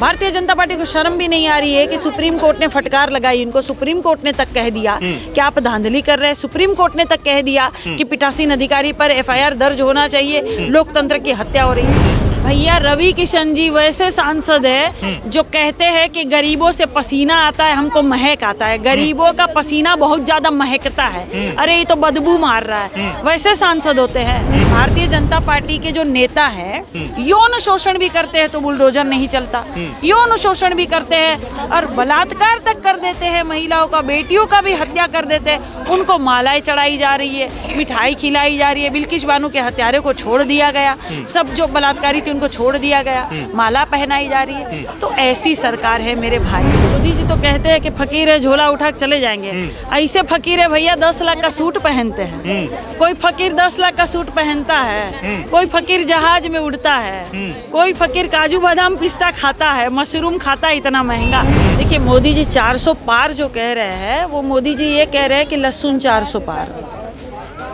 Bharatiya Janata party को शर्म भी नहीं आ रही है कि सुप्रीम कोर्ट ने फटकार लगाई इनको। सुप्रीम कोर्ट ने तक कह दिया कि आप धांधली कर रहे हैं। सुप्रीम कोर्ट ने तक कह दिया कि पीठासीन अधिकारी पर एफआईआर दर्ज होना चाहिए, लोकतंत्र की हत्या हो रही है। भैया रवि किशन जी वैसे सांसद है जो कहते हैं कि गरीबों से पसीना आता है, हमको महक आता है। गरीबों का पसीना बहुत ज्यादा महकता है, अरे ये तो बदबू मार रहा है, वैसे सांसद होते हैं। भारतीय जनता पार्टी के जो नेता है यौन शोषण भी करते हैं तो बुलडोजर नहीं चलता, यौन शोषण भी करते हैं और बलात्कार तक कर देते हैं, महिलाओं का, बेटियों का भी हत्या कर देते हैं। उनको मालाएं चढ़ाई जा रही है, मिठाई खिलाई जा रही है। बिल्किस बानो के हत्यारे को छोड़ दिया गया, सब जो बलात्कारी थे उनको छोड़ दिया गया, माला पहनाई जा रही है। तो ऐसी सरकार है मेरे भाई। मोदी जी तो कहते हैं कि फकीर है झोला उठा के चले जाएंगे, ऐसे फकीर है भैया 10 लाख का सूट पहनते हैं। कोई फकीर 10 लाख का सूट पहनता है, कोई फकीर जहाज में उड़ता है, कोई फकीर काजू बादाम पिस्ता खाता है, मशरूम खाता है इतना महंगा। देखिए मोदी जी 400 पार जो कह रहे हैं, वो मोदी जी ये कह रहे हैं कि लहसुन 400 पार,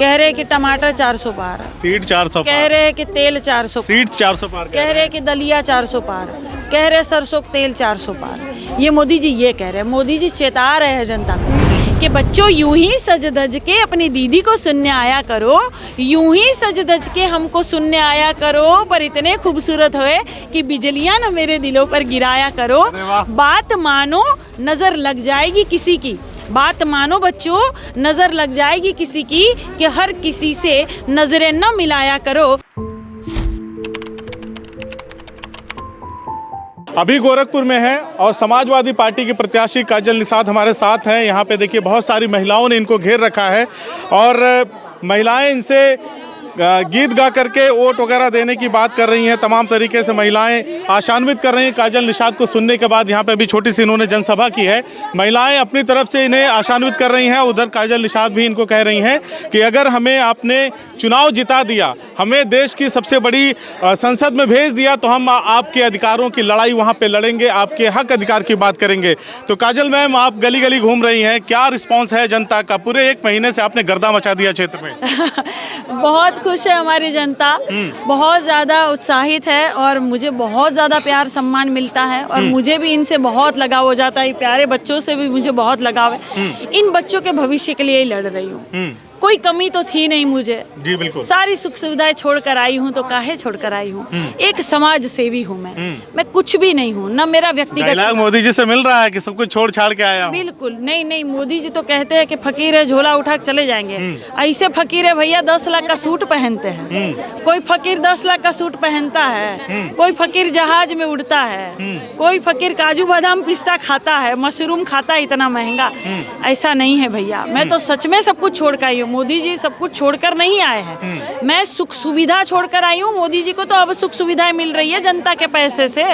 कह रहे हैं कि टमाटर 400 पार, सीट 400 कह रहे हैं कि तेल 400 सीट 400 पार, कह रहे हैं कि दलिया 400 पार, कह रहे हैं सरसों तेल 400 पार। ये मोदी जी ये कह रहे हैं। मोदी जी चेता रहे हैं जनता को कि बच्चों यूं ही सज धज के अपनी दीदी को सुनने आया करो, यूं ही सज धज के हमको सुनने आया करो, पर इतने खूबसूरत हुए कि बिजलियां न मेरे दिलों पर गिराया करो। बात मानो नजर लग जाएगी किसी की, बात मानो बच्चों नजर लग जाएगी किसी की, कि हर किसी से नजरें न मिलाया करो। अभी गोरखपुर में है और समाजवादी पार्टी के प्रत्याशी काजल निषाद हमारे साथ हैं। यहाँ पे देखिए बहुत सारी महिलाओं ने इनको घेर रखा है और महिलाएं इनसे गीत गा करके वोट वगैरह देने की बात कर रही हैं। तमाम तरीके से महिलाएं आशान्वित कर रही हैं काजल निषाद को सुनने के बाद। यहाँ पे अभी छोटी सी इन्होंने जनसभा की है, महिलाएं अपनी तरफ से इन्हें आशान्वित कर रही हैं। उधर काजल निषाद भी इनको कह रही हैं कि अगर हमें आपने चुनाव जिता दिया, हमें देश की सबसे बड़ी संसद में भेज दिया, तो हम आपके अधिकारों की लड़ाई वहाँ पर लड़ेंगे, आपके हक अधिकार की बात करेंगे। तो काजल मैम, आप गली गली घूम रही हैं, क्या रिस्पॉन्स है जनता का? पूरे 1 महीने से आपने गर्दा मचा दिया क्षेत्र में। बहुत खुश है हमारी जनता, बहुत ज़्यादा उत्साहित है और मुझे बहुत ज़्यादा प्यार सम्मान मिलता है और मुझे भी इनसे बहुत लगाव हो जाता है। प्यारे बच्चों से भी मुझे बहुत लगाव है। इन बच्चों के भविष्य के लिए ही लड़ रही हूँ। कोई कमी तो थी नहीं मुझे, जी बिल्कुल, सारी सुख सुविधाएं छोड़कर आई हूँ। तो काहे छोड़कर आई हूँ? एक समाज सेवी हूँ मैं कुछ भी नहीं हूँ, ना मेरा व्यक्तिगत। मोदी जी से मिल रहा है कि सब कुछ छोड़ छाड़ के आया हूं। बिल्कुल नहीं नहीं, मोदी जी तो कहते हैं कि फकीर है झोला उठा के चले जाएंगे। ऐसे फकीर है भैया 10 लाख का सूट पहनते हैं। कोई फकीर 10 लाख का सूट पहनता है, कोई फकीर जहाज में उड़ता है, कोई फकीर काजू बादाम पिस्ता खाता है, मशरूम खाता है इतना महंगा। ऐसा नहीं है भैया, मैं तो सच में सब कुछ छोड़ कर आई हूँ। मोदी जी सब कुछ छोड़कर नहीं आए हैं, मैं सुख सुविधा छोड़कर आई हूँ। मोदी जी को तो अब सुख सुविधाएं मिल रही है जनता के पैसे से,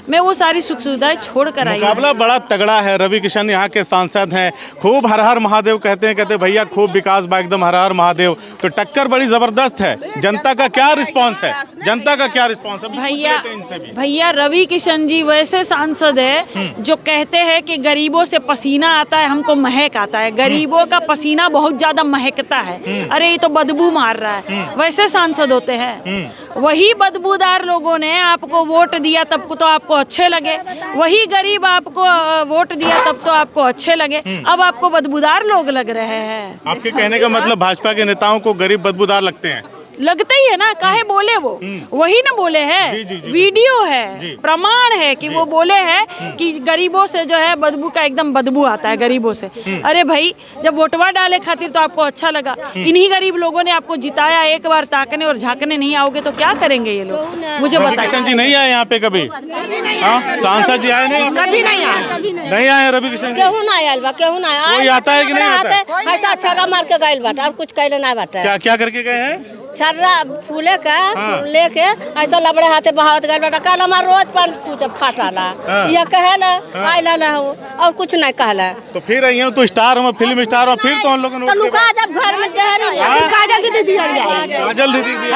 मैं वो सारी सुख सुविधाएं छोड़कर आई हूँ। मुकाबला बड़ा तगड़ा है। रवि किशन यहाँ के सांसद हैं, खूब हर हर महादेव कहते हैं, कहते भैया खूब विकास बा, एकदम हर हर महादेव। तो टक्कर बड़ी जबरदस्त है। जनता का क्या रिस्पॉन्स है? जनता का क्या रिस्पॉन्स है? भैया रवि किशन जी वैसे सांसद है जो कहते हैं कि गरीबों से पसीना आता है, हमको महक आता है। गरीबों का पसीना बहुत ज्यादा महकता है, अरे ये तो बदबू मार रहा है, वैसे सांसद होते हैं। वही बदबूदार लोगों ने आपको वोट दिया तब को तो आपको अच्छे लगे, वही गरीब आपको वोट दिया तब तो आपको अच्छे लगे, अब आपको बदबूदार लोग लग रहे हैं। आपके कहने का मतलब भाजपा के नेताओं को गरीब बदबूदार लगते हैं? लगता ही है ना, काहे बोले वो वही ना बोले हैं। वीडियो है, प्रमाण है कि वो बोले हैं कि गरीबों से जो है बदबू का एकदम बदबू आता है गरीबों से। अरे भाई, जब वोटवा डाले खातिर तो आपको अच्छा लगा, इन्हीं गरीब लोगों ने आपको जिताया। एक बार ताकने और झांकने नहीं आओगे तो क्या करेंगे ये लोग? मुझे बताइए। किशन जी नहीं आए यहाँ पे कभी? सांसद जी आए नहीं? कभी नहीं आए, नहीं आए रवि किशन जी। केहू ना आयल बा, केहू ना आया। कोई आता है कि नहीं आता है? ऐसा छक्का मार के गइल बाटा और कुछ कहले ना बाटा। क्या करके गए हैं? छर्रा फूले का लेके ऐसा लबड़े हाथे बहावत गइल बाटा। कल हमार रोज पान पूछ फाटाला, ये कहेला आइला ना हो और कुछ नहीं कहला। तो फिर आई तो स्टार, हम फिल्म स्टार, और फिर तो हम लोग तो लुका जब घर में जहरी काजल दीदी दिया जाए। काजल दीदी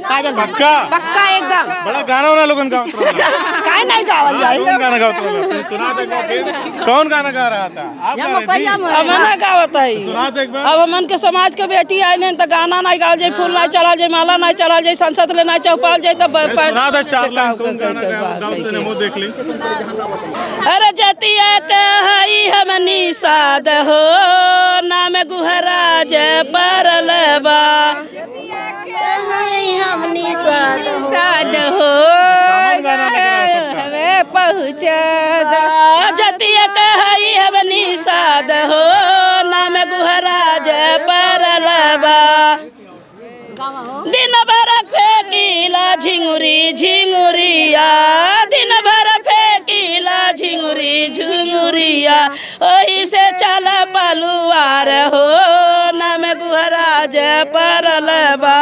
काजल पक्का पक्का एकदम बड़ा गाना वाला लोगन का काहे नहीं गावल जाए? कौन गाना गाता है? सुना दे फिर। कौन गाना गा रहा था? आप गा रही थी? हमन गावत है। सुना दे एक बार। अब हमन के समाज के बेटी आइले तो गाना नहीं गावल जाए, फूल नहीं चला जाए माला नहीं चला जाए संसद ले नहीं चौपाल जाए तो सुना दे 4 लाइन कौन गाना गाओ तने मुंह देख ली। अरे जतिया कहाई हम निषाद हो नाम गुहराज परलबा हम निषाद हो हमें पहुँचा जतिया कहाई हम निषाद हो नाम गुहराज परलबा दिन भर फेंकीला झिंगुरी झिंगुरिया दिन भर फेंकीला झिंगुरी झिंगुरिया ओही से चल पलुआर हो नाम गुहराज परलबा।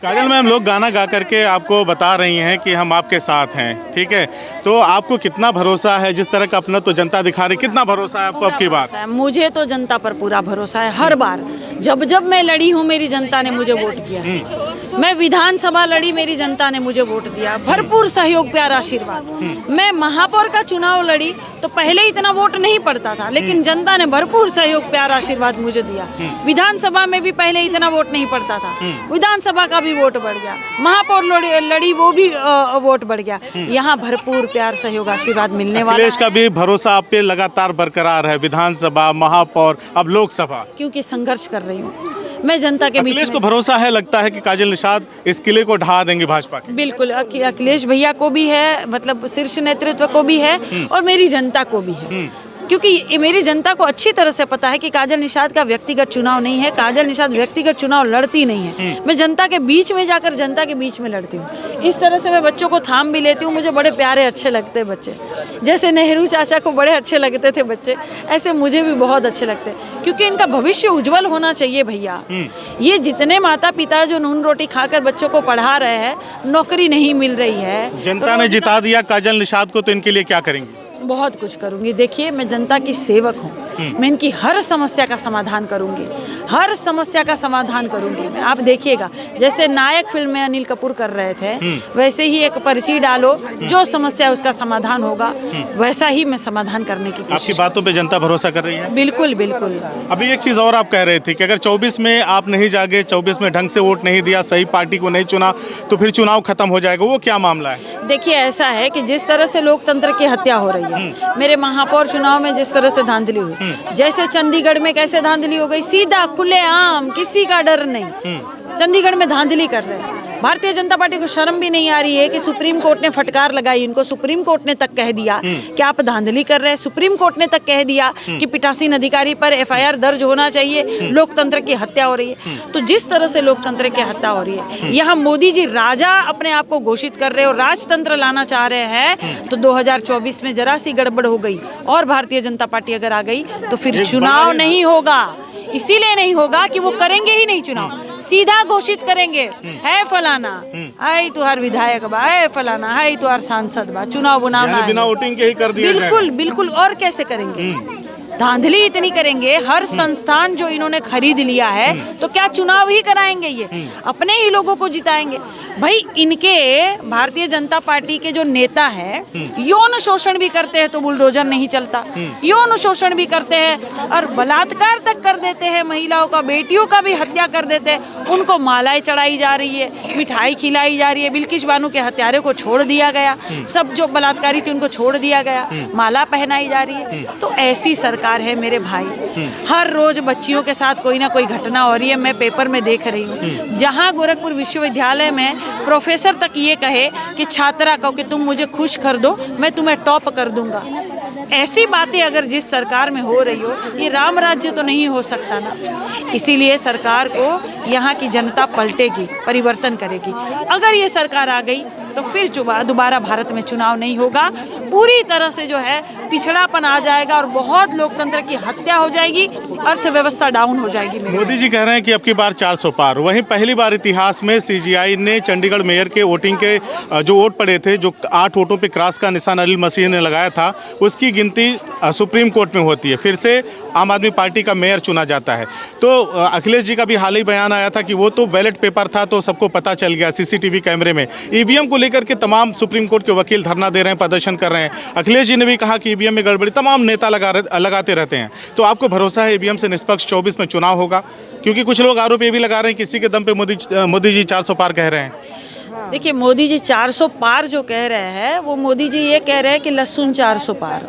काजल मैम, लोग गाना गा करके आपको बता रही हैं कि हम आपके साथ हैं, ठीक है, तो आपको कितना भरोसा है? जिस तरह का अपना तो जनता दिखा रही, कितना भरोसा है आपको अब की बात? मुझे तो जनता पर पूरा भरोसा है। हर बार जब मैं लड़ी हूँ मेरी जनता ने मुझे वोट किया। मैं विधानसभा लड़ी, मेरी जनता ने मुझे वोट दिया, भरपूर सहयोग प्यार आशीर्वाद। मैं महापौर का चुनाव लड़ी तो पहले इतना वोट नहीं पड़ता था, लेकिन जनता ने भरपूर सहयोग प्यार आशीर्वाद मुझे दिया। विधानसभा में भी पहले इतना वोट नहीं पड़ता था, विधानसभा का भी वोट बढ़ गया, महापौर लड़ी वो भी वोट बढ़ गया। यहाँ भरपूर प्यार सहयोग आशीर्वाद मिलने वाला है। अखिलेश का भी भरोसा आप पे लगातार बरकरार है, विधानसभा, महापौर, अब लोकसभा, क्योंकि संघर्ष कर रही हूँ मैं जनता के बीच में। अखिलेश को भरोसा है, लगता है कि काजल निषाद इस किले को ढहा देंगे भाजपा के? बिल्कुल, अखिलेश भैया को भी है, मतलब शीर्ष नेतृत्व को भी है और मेरी जनता को भी है, क्योंकि मेरी जनता को अच्छी तरह से पता है कि काजल निषाद का व्यक्तिगत चुनाव नहीं है। काजल निषाद व्यक्तिगत चुनाव लड़ती नहीं है। मैं जनता के बीच में जाकर जनता के बीच में लड़ती हूँ। इस तरह से मैं बच्चों को थाम भी लेती हूँ। मुझे बड़े प्यारे अच्छे लगते हैं बच्चे, जैसे नेहरू चाचा को बड़े अच्छे लगते थे बच्चे, ऐसे मुझे भी बहुत अच्छे लगते हैं, क्योंकि इनका भविष्य उज्जवल होना चाहिए भैया। ये जितने माता पिता जो नून रोटी खाकर बच्चों को पढ़ा रहे हैं, नौकरी नहीं मिल रही है। जनता ने जिता दिया काजल निषाद को, तो इनके लिए क्या करेंगे? बहुत कुछ करूंगी। देखिए, मैं जनता की सेवक हूँ, मैं इनकी हर समस्या का समाधान करूंगी, हर समस्या का समाधान करूंगी मैं। आप देखिएगा, जैसे नायक फिल्म में अनिल कपूर कर रहे थे, वैसे ही एक पर्ची डालो, जो समस्या उसका समाधान होगा वैसा ही मैं समाधान करने की कोशिश। आपकी बातों पे जनता भरोसा कर रही है? बिल्कुल बिल्कुल। अभी एक चीज़ और आप कह रहे थे कि अगर 24 में आप नहीं जागे, 24 में ढंग से वोट नहीं दिया, सही पार्टी को नहीं चुना, तो फिर चुनाव खत्म हो जाएगा। वो क्या मामला है? देखिए, ऐसा है कि जिस तरह से लोकतंत्र की हत्या हो रही है, मेरे महापौर चुनाव में जिस तरह से धांधली हुई, जैसे चंडीगढ़ में कैसे धांधली हो गई, सीधा खुलेआम, किसी का डर नहीं, चंडीगढ़ में धांधली कर रहे हैं। भारतीय जनता पार्टी को शर्म भी नहीं आ रही है कि सुप्रीम कोर्ट ने फटकार लगाई इनको। सुप्रीम कोर्ट ने तक कह दिया कि आप धांधली कर रहे हैं। सुप्रीम कोर्ट ने तक कह दिया कि पीठासीन अधिकारी पर FIR दर्ज होना चाहिए, लोकतंत्र की हत्या हो रही है। तो जिस तरह से लोकतंत्र की हत्या हो रही है, यहाँ मोदी जी राजा अपने आप को घोषित कर रहे हैं और राजतंत्र लाना चाह रहे हैं, तो 2024 में जरा सी गड़बड़ हो गई और भारतीय जनता पार्टी अगर आ गई तो फिर चुनाव नहीं होगा। इसीलिए नहीं होगा कि वो करेंगे ही नहीं चुनाव, सीधा घोषित करेंगे, है फलाना, है तुहार विधायक बा, है फलाना, है तुहार सांसद बा, चुनाव बुनाना बिना वोटिंग के ही कर दिया जाएगा। बिल्कुल बिल्कुल। और कैसे करेंगे? धांधली इतनी करेंगे, हर संस्थान जो इन्होंने खरीद लिया है, तो क्या चुनाव ही कराएंगे? ये अपने ही लोगों को जिताएंगे? भाई, इनके भारतीय जनता पार्टी के जो नेता है, यौन शोषण भी करते हैं तो बुलडोजर नहीं चलता, यौन शोषण भी करते हैं और बलात्कार तक कर देते हैं, महिलाओं का, बेटियों का भी हत्या कर देते हैं। उनको मालाएं चढ़ाई जा रही है, मिठाई खिलाई जा रही है। बिल्किस बानो के हत्यारे को छोड़ दिया गया, सब जो बलात्कारी थे उनको छोड़ दिया गया, माला पहनाई जा रही है। तो ऐसी सरकार है मेरे भाई। हर रोज बच्चियों के साथ कोई ना कोई घटना हो रही है। मैं पेपर में देख रही हूँ, जहाँ गोरखपुर विश्वविद्यालय में प्रोफेसर तक ये कहे कि छात्रा को कि तुम मुझे खुश कर दो, मैं तुम्हें टॉप कर दूंगा। ऐसी बातें अगर जिस सरकार में हो रही हो, ये राम राज्य तो नहीं हो सकता ना। इसीलिए सरकार को यहाँ की जनता पलटेगी, परिवर्तन करेगी। अगर ये सरकार आ गई तो फिर दोबारा भारत में चुनाव नहीं होगा, पूरी तरह से जो है पिछड़ापन आ जाएगा और बहुत लोकतंत्र की हत्या हो जाएगी, अर्थव्यवस्था डाउन हो जाएगी। मोदी जी कह रहे हैं कि अब की बार 400 पार। वहीं पहली बार इतिहास में CGI ने चंडीगढ़ मेयर के वोटिंग के जो वोट पड़े थे, जो 8 वोटों पे क्रॉस का निशान अनिल मसीह ने लगाया था, उसकी गिनती सुप्रीम कोर्ट में होती है। फिर से आम आदमी पार्टी का मेयर चुना जाता है। तो अखिलेश जी का भी हाल ही बयान आया था कि वो तो बैलेट पेपर था, तो सबको पता चल गया CCTV कैमरे में। EVM को लेकर के तमाम सुप्रीम कोर्ट के वकील धरना दे रहे हैं, प्रदर्शन कर रहे हैं। अखिलेश जी ने भी कहा कि ईवीएम में गड़बड़ी तमाम नेता लगाते रहते हैं। तो आपको भरोसा है ईवीएम से निष्पक्ष 24 में चुनाव होगा? क्योंकि कुछ लोग आरोप ये भी लगा रहे हैं किसी के दम पे मोदी जी 400 पार कह रहे हैं। देखिए, मोदी जी 400 पार जो कह रहे हैं, वो मोदी जी ये कह रहे हैं कि लहसुन 400 पार,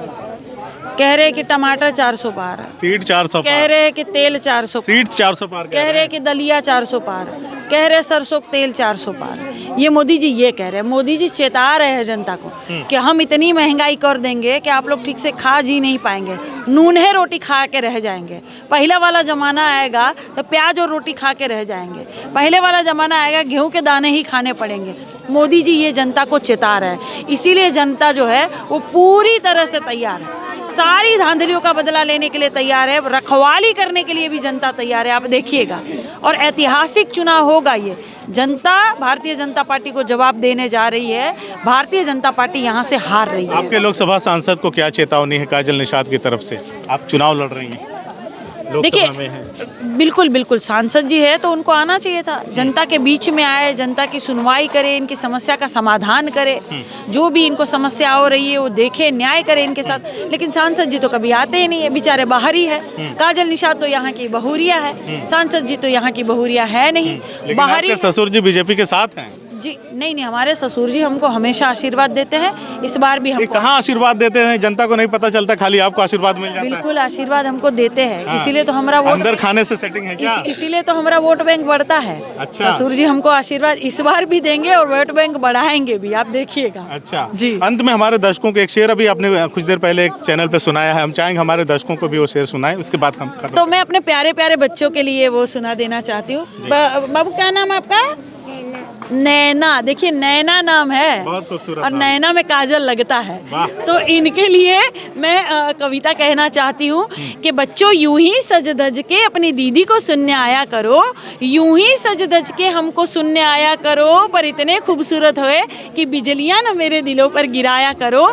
कह रहे हैं कि टमाटर 400 पार, सीट 400 कह रहे हैं कि तेल 400 सीट 400 पार कह रहे हैं कि दलिया 400 पार, कह रहे हैं सरसों तेल 400 पार। ये मोदी जी ये कह रहे हैं। मोदी जी चेता रहे हैं जनता को कि हम इतनी महंगाई कर देंगे कि आप लोग ठीक से खा जी नहीं पाएंगे, नून्हे रोटी खा के रह जाएंगे। पहले वाला ज़माना आएगा तो प्याज और रोटी खा के रह जाएंगे। पहले वाला ज़माना आएगा गेहूं के दाने ही खाने पड़ेंगे। मोदी जी ये जनता को चेता रहे हैं। इसीलिए जनता जो है वो पूरी तरह से तैयार है, सारी धांधलियों का बदला लेने के लिए तैयार है, रखवाली करने के लिए भी जनता तैयार है। आप देखिएगा, और ऐतिहासिक चुनाव होगा ये। जनता भारतीय जनता पार्टी को जवाब देने जा रही है। भारतीय जनता पार्टी यहाँ से हार रही है। आपके लोकसभा सांसद को क्या चेतावनी है काजल निषाद की तरफ से? आप चुनाव लड़ रही हैं, लोकसभा में हैं। बिल्कुल सांसद जी है तो उनको आना चाहिए था, जनता के बीच में आए, जनता की सुनवाई करे, इनकी समस्या का समाधान करे, जो भी इनको समस्या हो रही है वो देखे, न्याय करे इनके साथ। लेकिन सांसद जी तो कभी आते ही नहीं है, बेचारे बाहर ही है। काजल निषाद तो यहाँ की बहुरिया है, सांसद जी तो यहाँ की बहुरिया है नहीं, बाहर ही। ससुर जी बीजेपी के साथ हैं जी? नहीं, हमारे ससुर जी हमको हमेशा आशीर्वाद देते हैं। इस बार भी हमको कहाँ आशीर्वाद देते हैं? जनता को नहीं पता चलता, खाली आपको आशीर्वाद मिल जाता है। बिल्कुल आशीर्वाद हमको देते हैं। हाँ। इसीलिए तो हमारा वोट अंदर खाने से सेटिंग है क्या? इसीलिए तो हमारा वोट बैंक बढ़ता है। अच्छा। ससुर जी हमको आशीर्वाद इस बार भी देंगे और वोट बैंक बढ़ाएंगे भी, आप देखिएगा। अच्छा जी। अंत में हमारे दर्शकों को एक शेर अभी आपने कुछ देर पहले एक चैनल पे सुनाया है, हम चाहेंगे हमारे दर्शकों को भी वो शेर सुनाए, उसके बाद हम तो मैं अपने प्यारे प्यारे बच्चों के लिए वो सुना देना चाहती हूँ। बाबू क्या नाम है आपका? नैना। देखिए, नैना नाम है, बहुत खूबसूरत और नाम। नैना में काजल लगता है। वाह। तो इनके लिए मैं कविता कहना चाहती हूँ कि बच्चों यूं ही सज धज के अपनी दीदी को सुनने आया करो, यूं ही सज धज के हमको सुनने आया करो, पर इतने खूबसूरत होए कि बिजलियां न मेरे दिलों पर गिराया करो।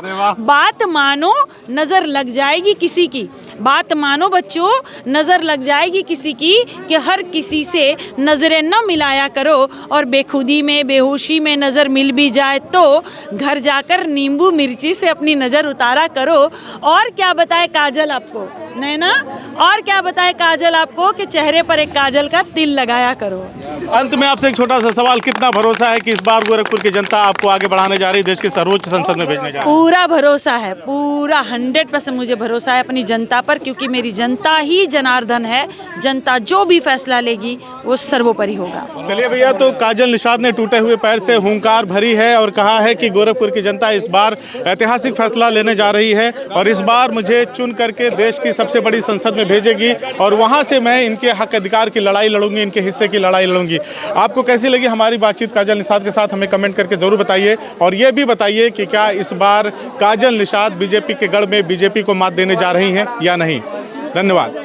बात मानो नजर लग जाएगी किसी की, बात मानो बच्चों नजर लग जाएगी किसी की, कि हर किसी से नजरें न मिलाया करो, और बेखुदी में बेहोशी में नजर मिल भी जाए तो घर जाकर नींबू मिर्ची से अपनी नजर उतारा करो। और क्या बताए काजल आपको, नैना, और क्या बताए काजल आपको कि चेहरे पर एक काजल का तिल लगाया करो। अंत में आपसे एक छोटा सा सवाल, कितना भरोसा है कि इस बार गोरखपुर की जनता आपको आगे बढ़ाने जा रही है, देश के सर्वोच्च संसद में भेजने जा रही है? पूरा भरोसा है, पूरा 100% मुझे भरोसा है अपनी जनता पर, क्योंकि मेरी जनता ही जनार्दन है। जनता जो भी फैसला लेगी वो सर्वोपरि होगा। चलिए भैया, तो काजल निषाद ने टूटे हुए पैर से हुंकार भरी है और कहा है कि गोरखपुर की जनता इस बार ऐतिहासिक फैसला लेने जा रही है, और इस बार मुझे चुन करके देश की सबसे बड़ी संसद में भेजेगी, और वहां से मैं इनके हक अधिकार की लड़ाई लड़ूंगी, इनके हिस्से की लड़ाई लड़ूंगी। आपको कैसी लगी हमारी बातचीत काजल निषाद के साथ? हमें कमेंट करके जरूर बताइए, और ये भी बताइए कि क्या इस बार काजल निषाद बीजेपी के गढ़ में बीजेपी को मात देने जा रही हैं या नहीं। धन्यवाद।